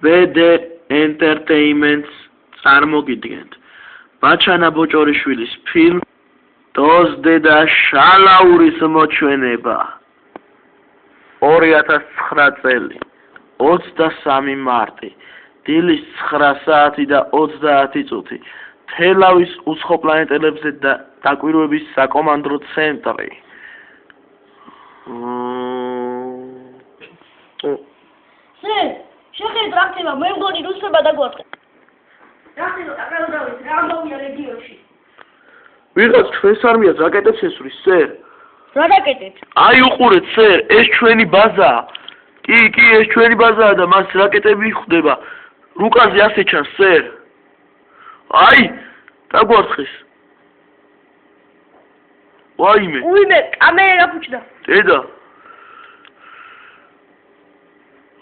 VD Entertainment-ს წარმოგიდგენთ ბაჩანა ბოჭორიშვილის ფილმ დოზდედა შალაურის მოჩვენება 2009 წელი 23 მარტი დილის 9 საათი და 30 წუთი თელავის უცხო პლანეტელებზე დაკვირვების საკომანდრო ცენტრი შეხედეთ რა ხდება მე მგონი რუსება დაგვაწყდა რა ხდება აკრავდავით რა ამბავია რეგიონში ვიღაც ჩვენს არმიას რაკეტებს ესვრის სერ რა რაკეტებს აი უყურეთ სერ ეს ჩვენი ბაზაა კი ეს ჩვენი ბაზაა და მას რაკეტები ხვდება რუკაზე ასე ჩანს სერ აი დაგვარცხეს ვაიმე კამერა გაფუჭდა დედა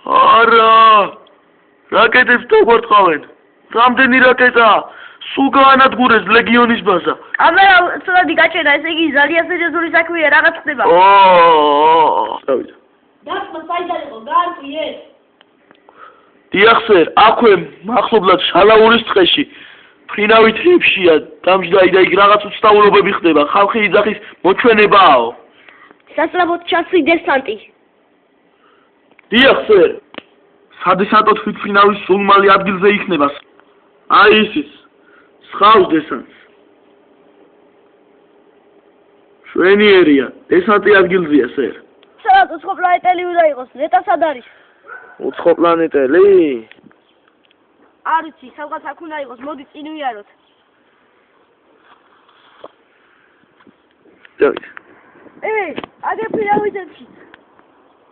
არა რაკეტებს დაგვარტყავენ რამდენი რაკეტაა სულ გაანადგურეს ლეგიონის ბაზა კამერა ცოტათი გაჩერდა ესე იგი ძალიან სერიოზული საქმეა რაღაც ხდება დავიდა დასმა საიდან იყო გაარკვიეს დიახ სერ აქვე მახლობლად შალაურის ტყეში ფრინავით რიფშია დამჯდაი და იქ რაღაც უცნაურობები ხდება ხალხი იძახის მოჩვენებაო სასწრაფოდ ჩასვი დესანტი დიახ სერ სადესანტო თვითმფრინავის სულმალი ადგილზე იქნება აი ისიც სხავს დესანტს შვენიერია დესანტი ადგილზეა სერ სადაც უცხო პლანეტელი უნდა იყოს ნეტა სად არის უცხო პლანეტელი არ ვიცი სადღაც აქ უნდა იყოს მოდი წინ ვიაროთ დავით აგერ ფინავიზებში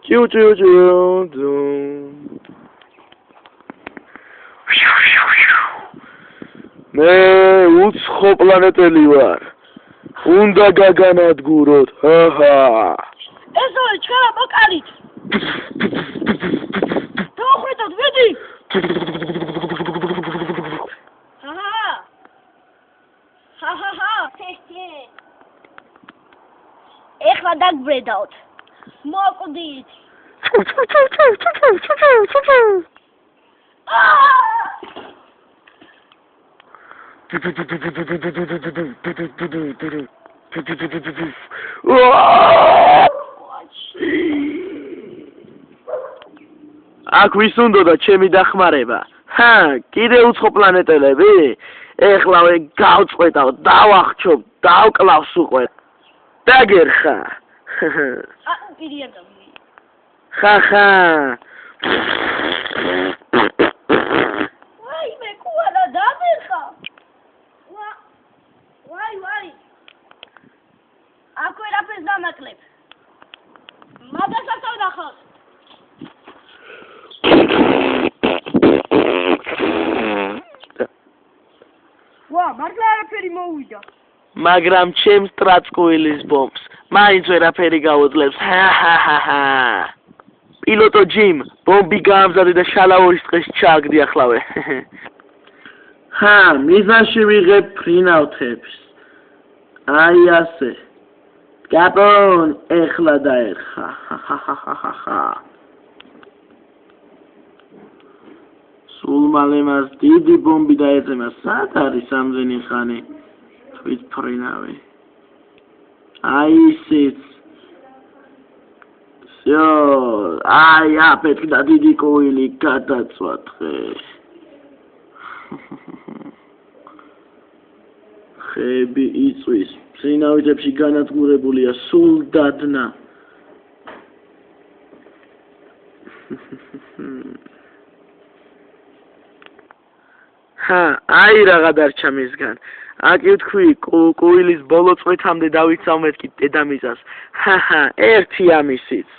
ჭიუ მე უცხო პლანეტელი ვარ უნდა გაგანადგუროთ ჰაჰა ეს არის ჩვენი ბოკალით დავხვედოთ ვიდი ჰაჰა ეხლა დაგბრედავთ მოკვდით აქ ვის უნდოდა ჩემი დახმარება კიდე უცხო პლანეტელები ეხლავე გავწყვეტავ დავახჩობ დავკლავს უკვე დაგერხა ხახა ვაი მე კუალა დაბერხა ვაი აქ ვერაფერს დამაკლებ მაგასაც ვნახავთ მართლა არაფერი მოვიდა მაგრამ ჩემს ტრაცკუილის ბომბს მაინც ვერაფერი გაუძლებს პილოტო ჯიმ ბომბი გაამზადე და შალაურის ტყეს ჩააგდი ახლავე მიზანში ვიღებ ფრინავთებს აი ასე კაპონ ეხლა დაერხა სულ მალე მას დიდი ბომბი დაეძემა სად არის ამდენი ხანი თვითმფრინავი აი ისიც აი აფეთქდა დიდი კოილი გადაწვა დღე ხეები იწვის ფრინავითებში განადგურებულია სულ დადნა აი რაღა დარჩა მისგან აკი ვთქვი კოილის ბოლო წვეთამდე დავიცავ მეთქი დედამიწას ერთი ამისიც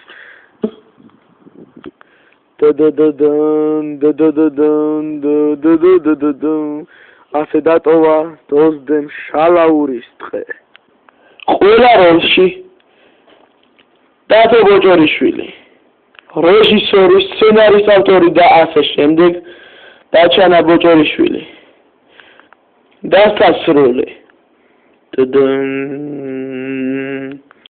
ასე დატოვა დოზდემ შალაურის ტყე ყველა როლში დათო ბოჭორიშვილი რეჟისორი სცენარის ავტორი და ასე შემდეგ ბაჩანა ბოჭორიშვილი დასასრული